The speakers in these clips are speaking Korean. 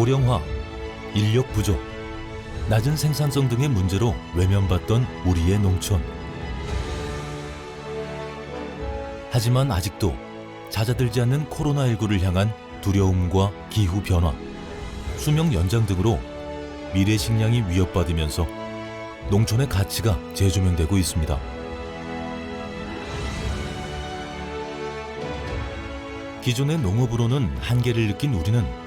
고령화, 인력 부족, 낮은 생산성 등의 문제로 외면받던 우리의 농촌. 하지만 아직도 잦아들지 않는 코로나19를 향한 두려움과 기후 변화, 수명 연장 등으로 미래 식량이 위협받으면서 농촌의 가치가 재조명되고 있습니다. 기존의 농업으로는 한계를 느낀 우리는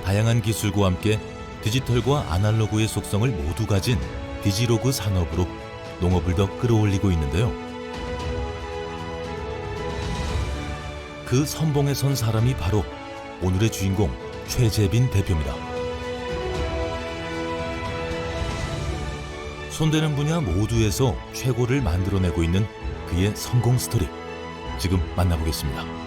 다양한 기술과 함께 디지털과 아날로그의 속성을 모두 가진 디지로그 산업으로 농업을 더 끌어올리고 있는데요. 그 선봉에 선 사람이 바로 오늘의 주인공 최재빈 대표입니다. 손대는 분야 모두에서 최고를 만들어내고 있는 그의 성공 스토리, 지금 만나보겠습니다.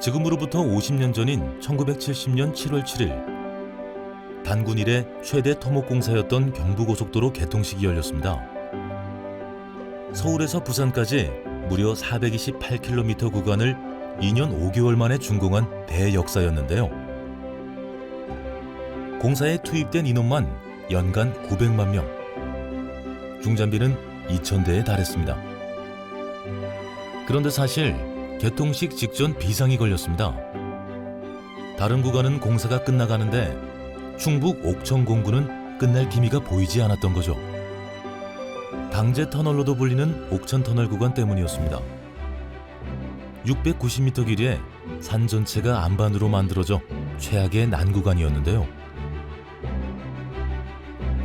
지금으로부터 50년 전인 1970년 7월 7일 단군 이래 최대 토목공사였던 경부고속도로 개통식이 열렸습니다. 서울에서 부산까지 무려 428km 구간을 2년 5개월 만에 준공한 대역사였는데요. 공사에 투입된 인원만 연간 900만 명, 중장비는 2,000대에 달했습니다. 그런데 사실 개통식 직전 비상이 걸렸습니다. 다른 구간은 공사가 끝나가는데 충북 옥천 공구는 끝날 기미가 보이지 않았던 거죠. 당제 터널로도 불리는 옥천 터널 구간 때문이었습니다. 690m 길이에 산 전체가 안반으로 만들어져 최악의 난구간이었는데요.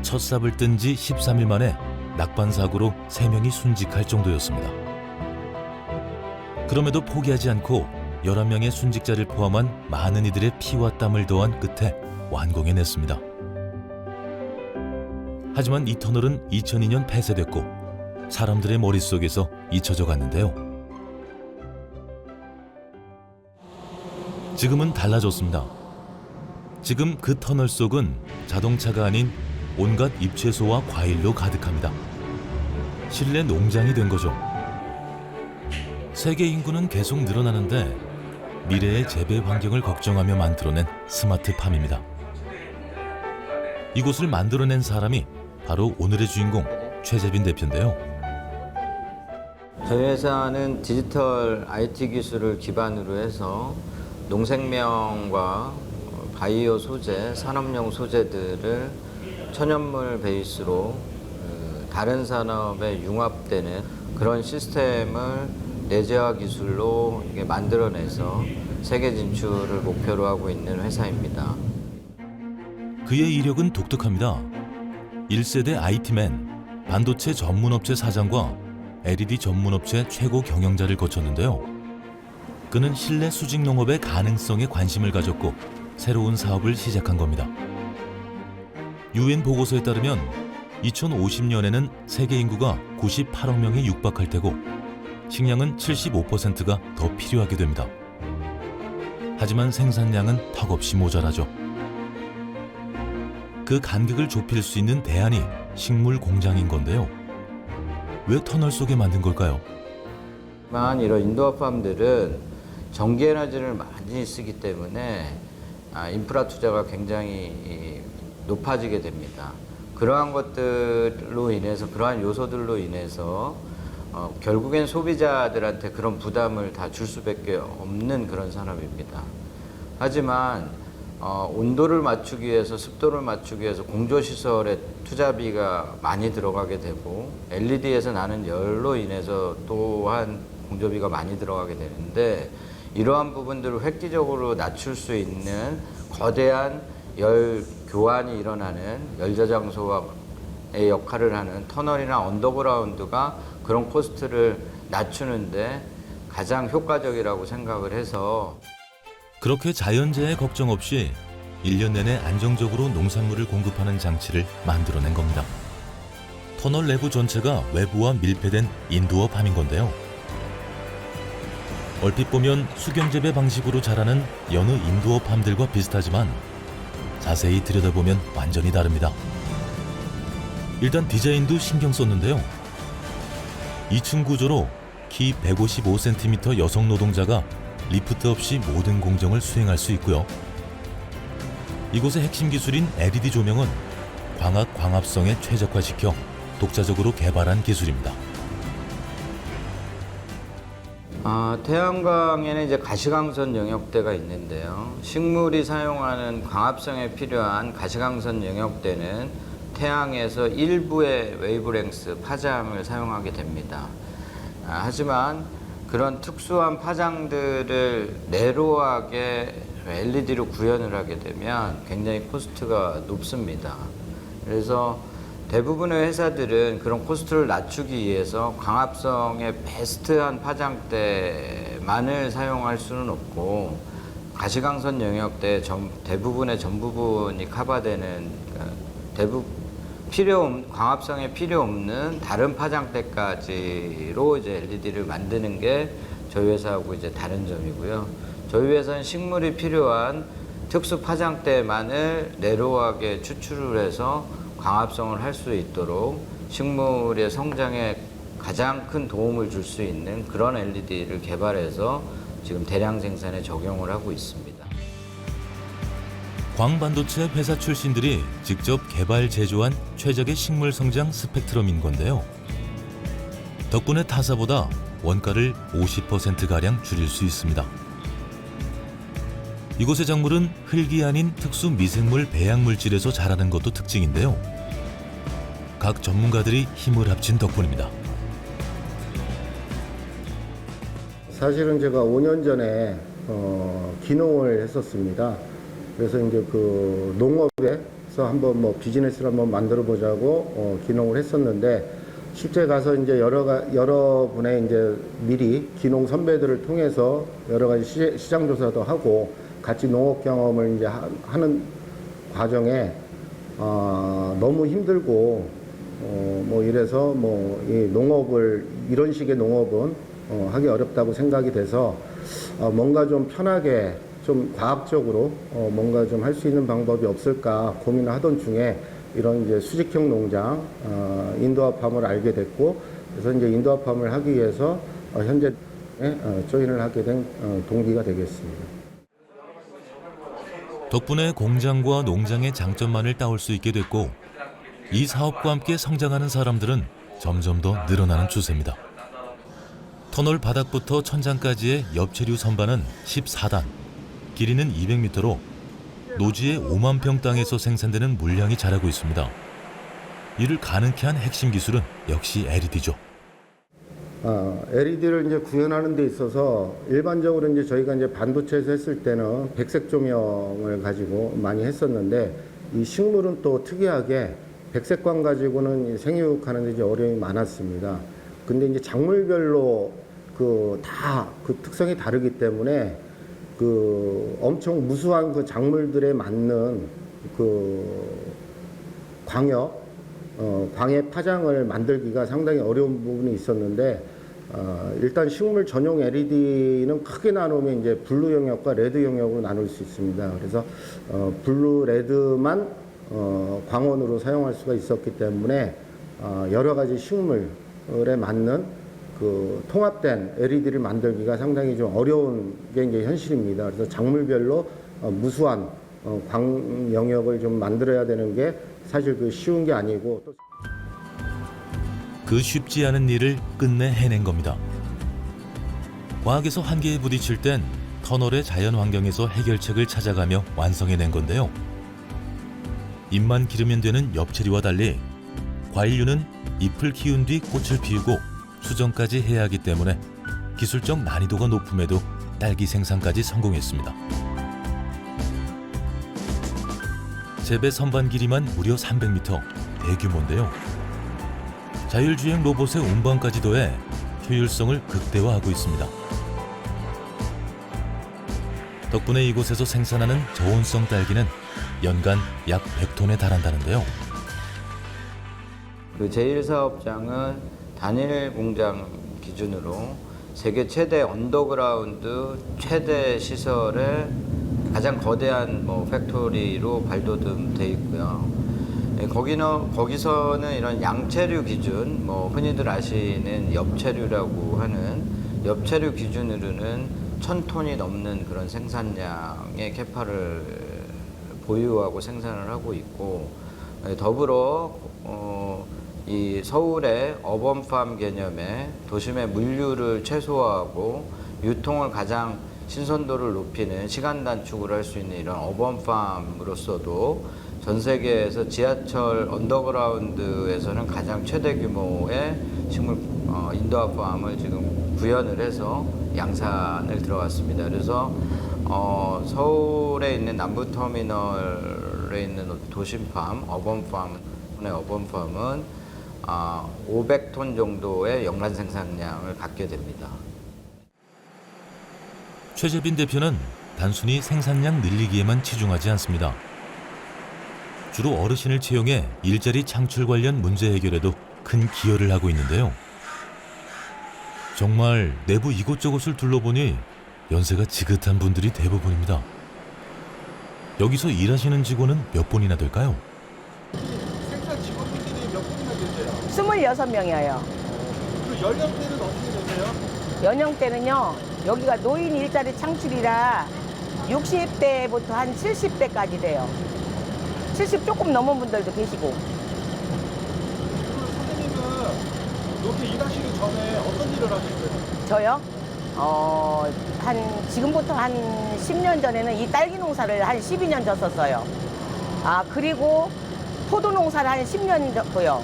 첫 삽을 뜬 지 13일 만에 낙반 사고로 3명이 순직할 정도였습니다. 그럼에도 포기하지 않고 11명의 순직자를 포함한 많은 이들의 피와 땀을 더한 끝에 완공해냈습니다. 하지만 이 터널은 2002년 폐쇄됐고 사람들의 머릿속에서 잊혀져 갔는데요. 지금은 달라졌습니다. 지금 그 터널 속은 자동차가 아닌 온갖 잎채소와 과일로 가득합니다. 실내 농장이 된 거죠. 세계 인구는 계속 늘어나는데 미래의 재배 환경을 걱정하며 만들어낸 스마트팜입니다. 이곳을 만들어낸 사람이 바로 오늘의 주인공 최재빈 대표인데요. 저희 회사는 디지털 IT 기술을 기반으로 해서 농생명과 바이오 소재, 산업용 소재들을 천연물 베이스로 다른 산업에 융합되는 그런 시스템을 내재화 기술로 만들어내서 세계 진출을 목표로 하고 있는 회사입니다. 그의 이력은 독특합니다. 1세대 IT맨, 반도체 전문업체 사장과 LED 전문업체 최고 경영자를 거쳤는데요. 그는 실내 수직 농업의 가능성에 관심을 가졌고 새로운 사업을 시작한 겁니다. UN 보고서에 따르면 2050년에는 세계 인구가 98억 명에 육박할 테고 식량은 75%가 더 필요하게 됩니다. 하지만 생산량은 턱없이 모자라죠. 그 간격을 좁힐 수 있는 대안이 식물 공장인 건데요. 왜 터널 속에 만든 걸까요? 이런 인도어 팜들은 전기 에너지를 많이 쓰기 때문에 인프라 투자가 굉장히 높아지게 됩니다. 그러한 것들로 인해서, 그러한 요소들로 인해서 결국엔 소비자들한테 그런 부담을 다 줄 수밖에 없는 그런 산업입니다. 하지만 온도를 맞추기 위해서, 습도를 맞추기 위해서 공조시설에 투자비가 많이 들어가게 되고 LED에서 나는 열로 인해서 또한 공조비가 많이 들어가게 되는데, 이러한 부분들을 획기적으로 낮출 수 있는 거대한 열 교환이 일어나는 열저장소의 역할을 하는 터널이나 언더그라운드가 그런 코스트를 낮추는데 가장 효과적이라고 생각을 해서, 그렇게 자연재해 걱정 없이 1년 내내 안정적으로 농산물을 공급하는 장치를 만들어낸 겁니다. 터널 내부 전체가 외부와 밀폐된 인도어 팜인 건데요. 얼핏 보면 수경재배 방식으로 자라는 여느 인도어 팜들과 비슷하지만 자세히 들여다보면 완전히 다릅니다. 일단 디자인도 신경 썼는데요. 2층 구조로 키 155cm 여성 노동자가 리프트 없이 모든 공정을 수행할 수 있고요. 이곳의 핵심 기술인 LED 조명은 광학 광합성에 최적화시켜 독자적으로 개발한 기술입니다. 태양광에는 이제 가시광선 영역대가 있는데요. 식물이 사용하는 광합성에 필요한 가시광선 영역대는 태양에서 일부의 웨이브랭스 파장을 사용하게 됩니다. 하지만 그런 특수한 파장들을 내로하게 LED로 구현을 하게 되면 굉장히 코스트가 높습니다. 그래서 대부분의 회사들은 그런 코스트를 낮추기 위해서 광합성의 베스트한 파장대만을 사용할 수는 없고 가시광선 영역대 대부분의 전 부분이 커버되는 광합성에 필요 없는 다른 파장대까지로 이제 LED를 만드는 게 저희 회사하고 이제 다른 점이고요. 저희 회사는 식물이 필요한 특수 파장대만을 내로하게 추출을 해서 광합성을 할 수 있도록 식물의 성장에 가장 큰 도움을 줄 수 있는 그런 LED를 개발해서 지금 대량 생산에 적용을 하고 있습니다. 광반도체 회사 출신들이 직접 개발 제조한 최적의 식물 성장 스펙트럼인 건데요. 덕분에 타사보다 원가를 50%가량 줄일 수 있습니다. 이곳의 작물은 흙이 아닌 특수 미생물 배양 물질에서 자라는 것도 특징인데요. 각 전문가들이 힘을 합친 덕분입니다. 사실은 제가 5년 전에 기농을 했었습니다. 그래서 이제 그 농업에서 한번 뭐 비즈니스를 한번 만들어 보자고 기농을 했었는데 실제 가서 이제 여러 분의 이제 미리 기농 선배들을 통해서 여러 가지 시장 조사도 하고 같이 농업 경험을 이제 하는 과정에 너무 힘들고 뭐 이래서 뭐 이 농업을 이런 식의 농업은 하기 어렵다고 생각이 돼서 뭔가 좀 편하게 좀 과학적으로 뭔가 좀 할 수 있는 방법이 없을까 고민을 하던 중에 이런 이제 수직형 농장 인도어팜을 알게 됐고 그래서 이제 인도어팜을 하기 위해서 현재 조인을 하게 된 동기가 되겠습니다. 덕분에 공장과 농장의 장점만을 따올 수 있게 됐고 이 사업과 함께 성장하는 사람들은 점점 더 늘어나는 추세입니다. 터널 바닥부터 천장까지의 엽채류 선반은 14단, 길이는 200m로 노지의 5만 평 땅에서 생산되는 물량이 자라고 있습니다. 이를 가능케 한 핵심 기술은 역시 LED죠. LED를 이제 구현하는 데 있어서 일반적으로 이제 저희가 이제 반도체에서 했을 때는 백색 조명을 가지고 많이 했었는데 이 식물은 또 특이하게 백색광 가지고는 생육하는 데 이제 어려움이 많았습니다. 근데 이제 작물별로 다 그 특성이 다르기 때문에 엄청 무수한 그 작물들에 맞는 광의 파장을 만들기가 상당히 어려운 부분이 있었는데 일단 식물 전용 LED는 크게 나누면 이제 블루 영역과 레드 영역으로 나눌 수 있습니다. 그래서 블루 레드만 광원으로 사용할 수가 있었기 때문에 여러 가지 식물에 맞는 통합된 LED를 만들기가 상당히 좀 어려운 게 이제 현실입니다. 그래서 작물별로 무수한 광 영역을 좀 만들어야 되는 게 사실 쉬운 게 아니고 또 그 쉽지 않은 일을 끝내 해낸 겁니다. 과학에서 한계에 부딪힐 땐 터널의 자연 환경에서 해결책을 찾아가며 완성해낸 건데요. 잎만 기르면 되는 엽채류와 달리 과일류는 잎을 키운 뒤 꽃을 피우고 수정까지 해야 하기 때문에 기술적 난이도가 높음에도 딸기 생산까지 성공했습니다. 재배 선반 길이만 무려 300m, 대규모인데요. 자율주행 로봇의 운반까지 더해 효율성을 극대화하고 있습니다. 덕분에 이곳에서 생산하는 저온성 딸기는 연간 약 100톤에 달한다는데요. 그 제1사업장은 단일 공장 기준으로 세계 최대 언더그라운드 최대 시설의 가장 거대한 팩토리로 발돋움돼 있고요. 거기서는 이런 양체류 기준, 흔히들 아시는 엽체류라고 하는 엽체류 기준으로는 1000톤이 넘는 그런 생산량의 캐파를 보유하고 생산을 하고 있고, 더불어 이 서울의 어번팜 개념의 도심의 물류를 최소화하고 유통을 가장 신선도를 높이는 시간 단축을 할 수 있는 이런 어번팜으로서도 전 세계에서 지하철 언더그라운드에서는 가장 최대 규모의 식물 인도어 팜을 지금 구현을 해서 양산을 들어갔습니다. 그래서 서울에 있는 남부터미널에 있는 도심팜, 어번팜은 500톤 정도의 연간 생산량을 갖게 됩니다. 최재빈 대표는 단순히 생산량 늘리기에만 치중하지 않습니다. 주로 어르신을 채용해 일자리 창출 관련 문제 해결에도 큰 기여를 하고 있는데요. 정말 내부 이곳저곳을 둘러보니 연세가 지긋한 분들이 대부분입니다. 여기서 일하시는 직원은 몇 분이나 될까요? 생산 직원분들이 몇 분이나 계세요? 26명이에요. 그 연령대는 어떻게 되세요? 연령대는요, 여기가 노인 일자리 창출이라 60대부터 한 70대까지 돼요. 70 조금 넘은 분들도 계시고. 그럼 선생님은 이렇게 일하시기 전에 어떤 일을 하셨어요? 저요? 지금부터 한 10년 전에는 이 딸기 농사를 한 12년 졌었어요. 그리고 포도 농사를 한 10년 졌고요.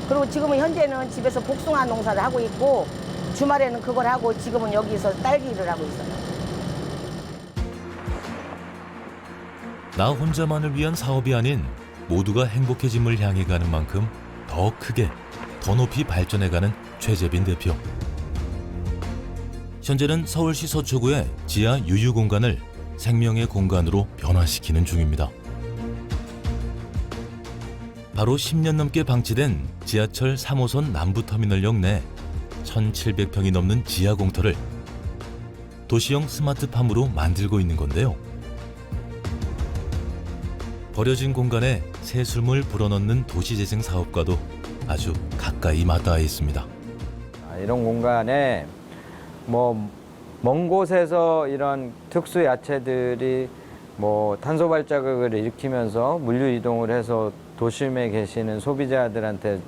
그리고 지금은 현재는 집에서 복숭아 농사를 하고 있고, 주말에는 그걸 하고 지금은 여기서 딸기 일을 하고 있어요. 나 혼자만을 위한 사업이 아닌 모두가 행복해짐을 향해 가는 만큼 더 크게, 더 높이 발전해가는 최재빈 대표. 현재는 서울시 서초구의 지하 유유 공간을 생명의 공간으로 변화시키는 중입니다. 바로 10년 넘게 방치된 지하철 3호선 남부터미널역 내 1,700평이 넘는 지하 공터를 도시형 스마트팜으로 만들고 있는 건데요. 버려진 공간에 새 숨을 불어넣는 도시재생 사업과도 아주 가까이 맞닿아 있습니다. 이런 공간에 먼 곳에서 이런 특수 야채들이 탄소 발자국을 일으키면서 물류 이동을 해서 도심에 계시는 소비자들한테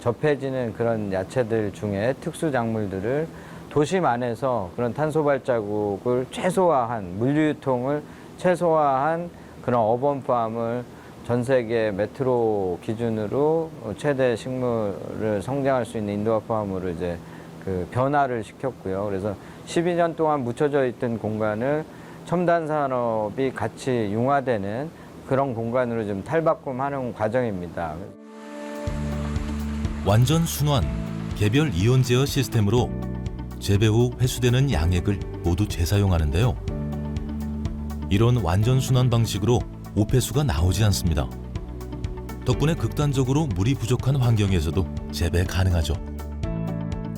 접해지는 그런 야채들 중에 특수 작물들을 도심 안에서 그런 탄소 발자국을 최소화한, 물류 유통을 최소화한 그런 어번팜을 전 세계 메트로 기준으로 최대 식물을 성장할 수 있는 인도어 팜으로 이제 그 변화를 시켰고요. 그래서 12년 동안 묻혀져 있던 공간을 첨단 산업이 같이 융화되는 그런 공간으로 좀 탈바꿈하는 과정입니다. 완전 순환, 개별 이온 제어 시스템으로 재배 후 회수되는 양액을 모두 재사용하는데요. 이런 완전 순환 방식으로 오폐수가 나오지 않습니다. 덕분에 극단적으로 물이 부족한 환경에서도 재배 가능하죠.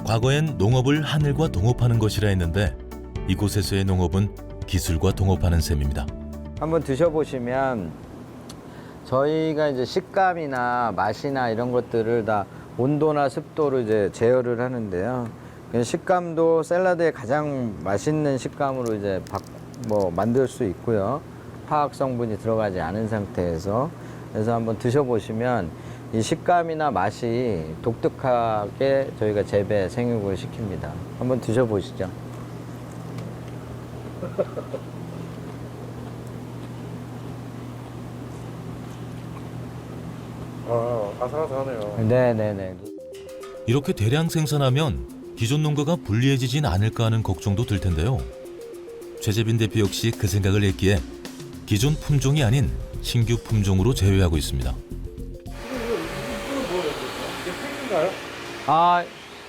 과거엔 농업을 하늘과 동업하는 것이라 했는데 이곳에서의 농업은 기술과 동업하는 셈입니다. 한번 드셔보시면 저희가 이제 식감이나 맛이나 이런 것들을 다 온도나 습도로 이제 제어를 하는데요. 식감도 샐러드의 가장 맛있는 식감으로 이제 만들 수 있고요. 화학 성분이 들어가지 않은 상태에서. 그래서 한번 드셔보시면 이 식감이나 맛이 독특하게 저희가 재배 생육을 시킵니다. 한번 드셔보시죠. 아삭아삭하네요. 네네네. 이렇게 대량 생산하면 기존 농가가 불리해지진 않을까 하는 걱정도 들 텐데요. 최재빈 대표 역시 그 생각을 했기에 기존 품종이 아닌 신규 품종으로 재배하고 있습니다.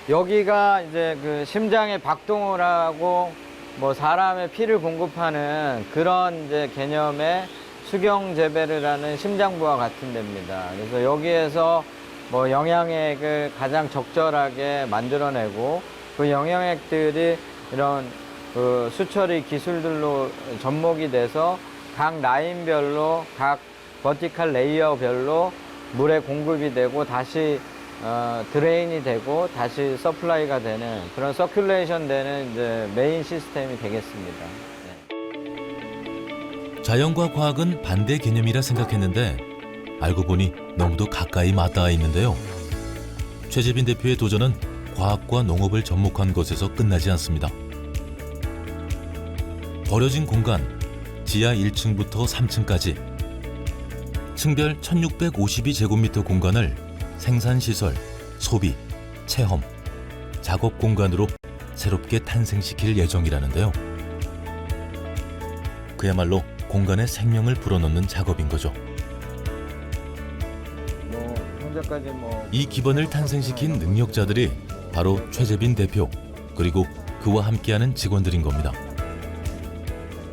여기가 이제 그 심장에 박동을 하고 사람의 피를 공급하는 그런 이제 개념의 수경 재배를 하는 심장부와 같은 데입니다. 그래서 여기에서 영양액을 가장 적절하게 만들어내고 그 영양액들이 이런 그 수처리 기술들로 접목이 돼서 각 라인별로 각 버티컬 레이어별로 물에 공급이 되고 다시 드레인이 되고 다시 서플라이가 되는 그런 서큘레이션 되는 이제 메인 시스템이 되겠습니다. 네. 자연과 과학은 반대 개념이라 생각했는데 알고 보니 너무도 가까이 맞닿아 있는데요. 최재빈 대표의 도전은 과학과 농업을 접목한 것에서 끝나지 않습니다. 버려진 공간, 지하 1층부터 3층까지 층별 1652제곱미터 공간을 생산시설, 소비, 체험, 작업 공간으로 새롭게 탄생시킬 예정이라는데요. 그야말로 공간에 생명을 불어넣는 작업인 거죠. 현재까지 이 기반을 탄생시킨 능력자들이 바로 최재빈 대표 그리고 그와 함께하는 직원들인 겁니다.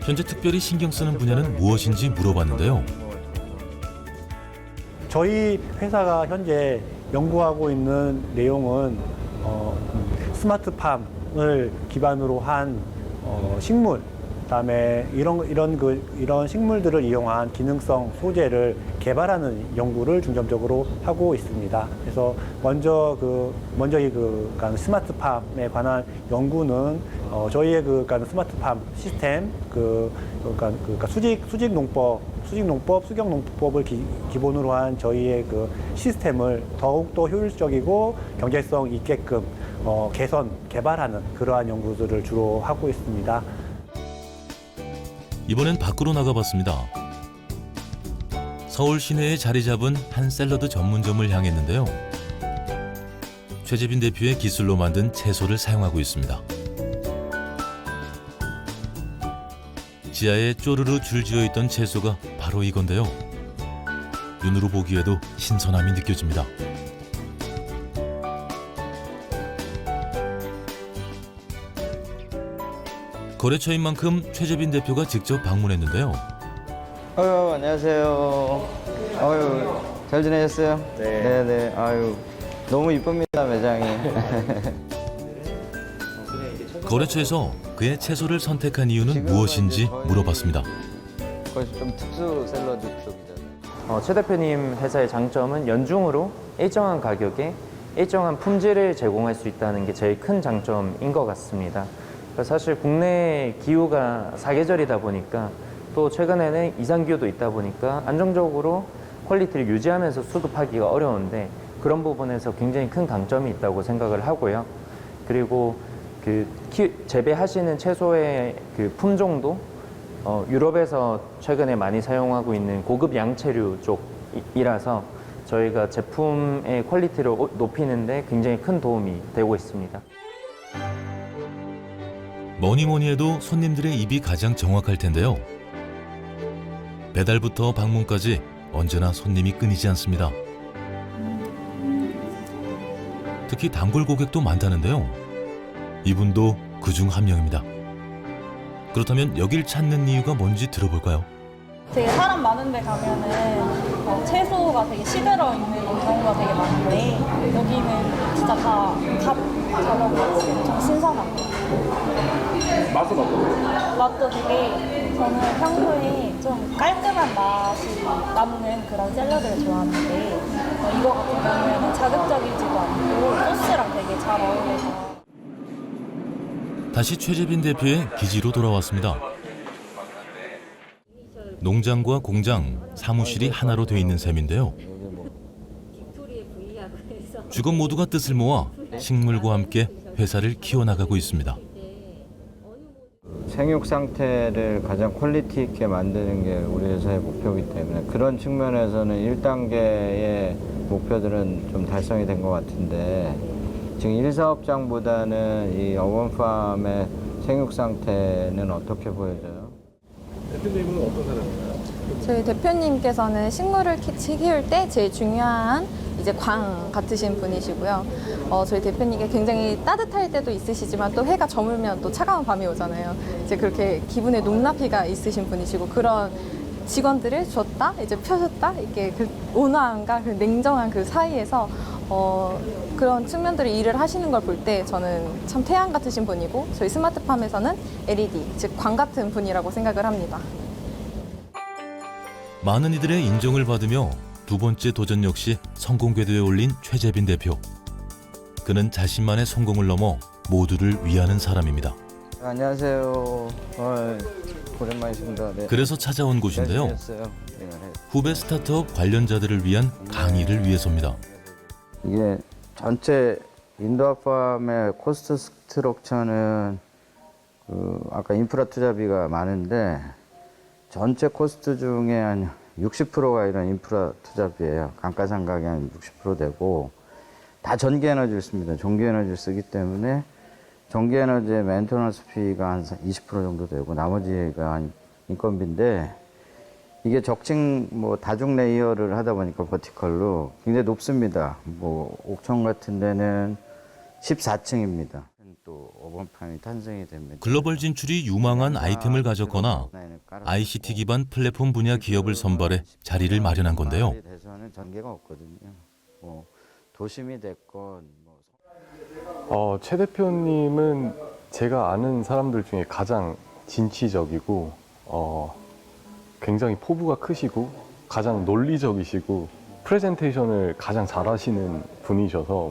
현재 특별히 신경 쓰는 분야는 무엇인지 물어봤는데요. 저희 회사가 현재 연구하고 있는 내용은 스마트팜을 기반으로 한 식물, 그다음에 이런 식물들을 이용한 기능성 소재를 개발하는 연구를 중점적으로 하고 있습니다. 그래서 먼저 이 스마트팜에 관한 연구는 저희의 스마트팜 시스템 수경농법을 기본으로 한 저희의 시스템을 더욱더 효율적이고 경제성 있게끔 개발하는 그러한 연구들을 주로 하고 있습니다. 이번엔 밖으로 나가봤습니다. 서울 시내에 자리 잡은 한 샐러드 전문점을 향했는데요. 최재빈 대표의 기술로 만든 채소를 사용하고 있습니다. 지하에 쪼르르 줄지어 있던 채소가 바로 이건데요. 눈으로 보기에도 신선함이 느껴집니다. 거래처인 만큼 최재빈 대표가 직접 방문했는데요. 안녕하세요. 잘 지내셨어요? 네. 너무 이쁩니다, 매장이. 거래처에서 그의 채소를 선택한 이유는 무엇인지 물어봤습니다. 거기서 좀 특수 샐러드 쪽이잖아요. 최 대표님 회사의 장점은 연중으로 일정한 가격에 일정한 품질을 제공할 수 있다는 게 제일 큰 장점인 것 같습니다. 사실 국내 기후가 사계절이다 보니까 또 최근에는 이상기후도 있다 보니까 안정적으로 퀄리티를 유지하면서 수급하기가 어려운데 그런 부분에서 굉장히 큰 강점이 있다고 생각을 하고요. 그리고 재배하시는 채소의 품종도 유럽에서 최근에 많이 사용하고 있는 고급 양채류 쪽이라서 저희가 제품의 퀄리티를 높이는 데 굉장히 큰 도움이 되고 있습니다. 뭐니 해도 손님들의 입이 가장 정확할 텐데요. 배달부터 방문까지 언제나 손님이 끊이지 않습니다. 특히 단골 고객도 많다는데요. 이분도 그중 한 명입니다. 그렇다면 여길 찾는 이유가 뭔지 들어볼까요? 되게 사람 많은 데 가면은 채소가 되게 시들어 있는 경우가 되게 많은데 여기는 진짜 다 잡아먹었어요. 좀 신선하고. 맛은 어떠세요? 맛도 되게 저는 평소에 좀 깔끔한 맛이 남는 그런 샐러드를 좋아하는데 이거 같은 경우에는 자극적이지도 않고 소스랑 되게 잘 어울려서 다시 최재빈 대표의 기지로 돌아왔습니다. 농장과 공장, 사무실이 하나로 돼 있는 셈인데요. 직원 모두가 뜻을 모아 식물과 함께 회사를 키워나가고 있습니다. 생육 상태를 가장 퀄리티 있게 만드는 게 우리 회사의 목표이기 때문에 그런 측면에서는 1단계의 목표들은 좀 달성이 된 것 같은데 지금 1사업장보다는 이 어원팜의 생육 상태는 어떻게 보여져요? 대표님은 어떤 사람인가요? 저희 대표님께서는 식물을 키울 때 제일 중요한 이제 광 같으신 분이시고요. 저희 대표님께 굉장히 따뜻할 때도 있으시지만 또 해가 저물면 또 차가운 밤이 오잖아요. 이제 그렇게 기분의 높낮이가 있으신 분이시고 그런 직원들을 줬다 이제 펴줬다 이렇게 그 온화함과 그 냉정한 그 사이에서 그런 측면들을 일을 하시는 걸 볼 때 저는 참 태양 같으신 분이고 저희 스마트팜에서는 LED 즉 광 같은 분이라고 생각을 합니다. 많은 이들의 인정을 받으며 두 번째 도전 역시 성공 궤도에 올린 최재빈 대표. 그는 자신만의 성공을 넘어 모두를 위하는 사람입니다. 안녕하세요. 오랜만이십니다. 네. 그래서 찾아온 곳인데요. 지냈어요? 네. 후배 스타트업 관련자들을 위한 강의를 위해서입니다. 이게 전체 인도아팜의 코스트 스트럭처는 아까 인프라 투자비가 많은데 전체 코스트 중에 한 60%가 이런 인프라 투자비예요. 감가상각이 한 60% 되고 다 전기 에너지를 씁니다. 전기 에너지를 쓰기 때문에 전기 에너지의 메인터넌스 피가 한 20% 정도 되고 나머지가 한 인건비인데 이게 적층 다중 레이어를 하다 보니까 버티컬로 굉장히 높습니다. 옥천 같은 데는 14층입니다. 또 어반팜이 탄생이 됩니다. 글로벌 진출이 유망한 아이템을 가졌거나 ICT 기반 플랫폼 분야 기업을 선발해 자리를 마련한 건데요. 대선은 전개가 없거든요. 도심이 됐건 최 대표님은 제가 아는 사람들 중에 가장 진취적이고 굉장히 포부가 크시고 가장 논리적이시고 프레젠테이션을 가장 잘하시는 분이셔서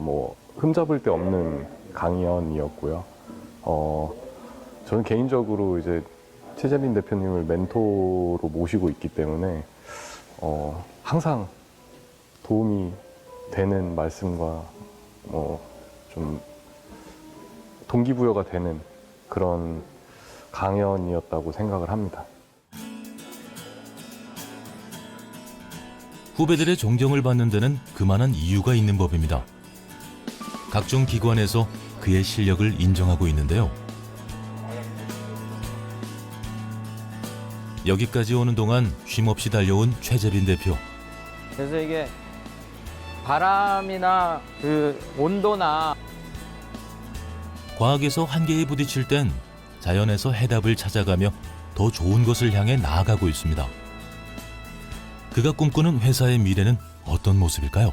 흠잡을 데 없는 강의원이었고요. 저는 개인적으로 이제 최재빈 대표님을 멘토로 모시고 있기 때문에 항상 도움이 되는 말씀과 좀 동기부여가 되는 그런 강연이었다고 생각을 합니다. 후배들의 존경을 받는 데는 그만한 이유가 있는 법입니다. 각종 기관에서 그의 실력을 인정하고 있는데요. 여기까지 오는 동안 쉼없이 달려온 최재빈 대표. 그래서 이게 바람이나 온도나 과학에서 한계에 부딪힐 땐 자연에서 해답을 찾아가며 더 좋은 것을 향해 나아가고 있습니다. 그가 꿈꾸는 회사의 미래는 어떤 모습일까요?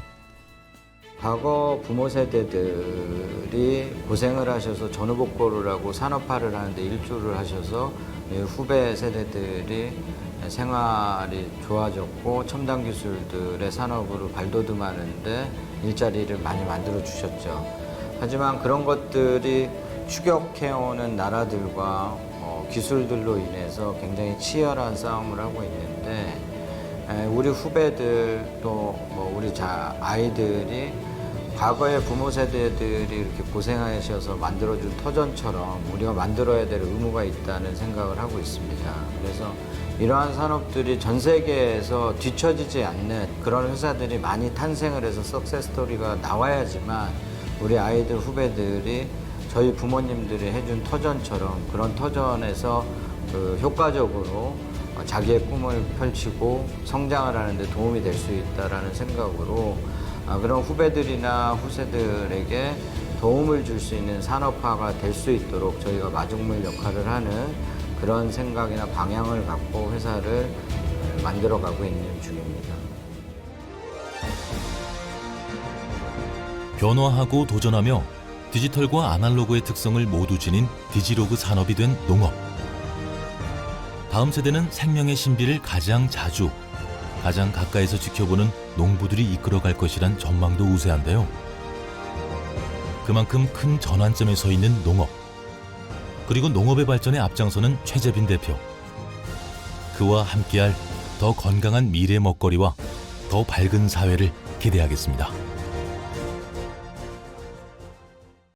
과거 부모 세대들이 고생을 하셔서 전후복고를 하고 산업화를 하는데 일조를 하셔서 후배 세대들이 생활이 좋아졌고 첨단 기술들의 산업으로 발돋움하는데 일자리를 많이 만들어 주셨죠. 하지만 그런 것들이 추격해오는 나라들과 기술들로 인해서 굉장히 치열한 싸움을 하고 있는데 우리 후배들 또 우리 아이들이 과거의 부모 세대들이 이렇게 고생하셔서 만들어준 터전처럼 우리가 만들어야 될 의무가 있다는 생각을 하고 있습니다. 그래서 이러한 산업들이 전 세계에서 뒤처지지 않는 그런 회사들이 많이 탄생을 해서 석세스 스토리가 나와야지만 우리 아이들 후배들이 저희 부모님들이 해준 터전처럼 그런 터전에서 효과적으로 자기의 꿈을 펼치고 성장을 하는 데 도움이 될 수 있다는 생각으로 그런 후배들이나 후세들에게 도움을 줄 수 있는 산업화가 될 수 있도록 저희가 마중물 역할을 하는 그런 생각이나 방향을 갖고 회사를 만들어가고 있는 중입니다. 변화하고 도전하며 디지털과 아날로그의 특성을 모두 지닌 디지로그 산업이 된 농업. 다음 세대는 생명의 신비를 가장 자주, 가장 가까이서 지켜보는 농부들이 이끌어갈 것이란 전망도 우세한데요. 그만큼 큰 전환점에 서 있는 농업. 그리고 농업의 발전에 앞장서는 최재빈 대표. 그와 함께할 더 건강한 미래 먹거리와 더 밝은 사회를 기대하겠습니다.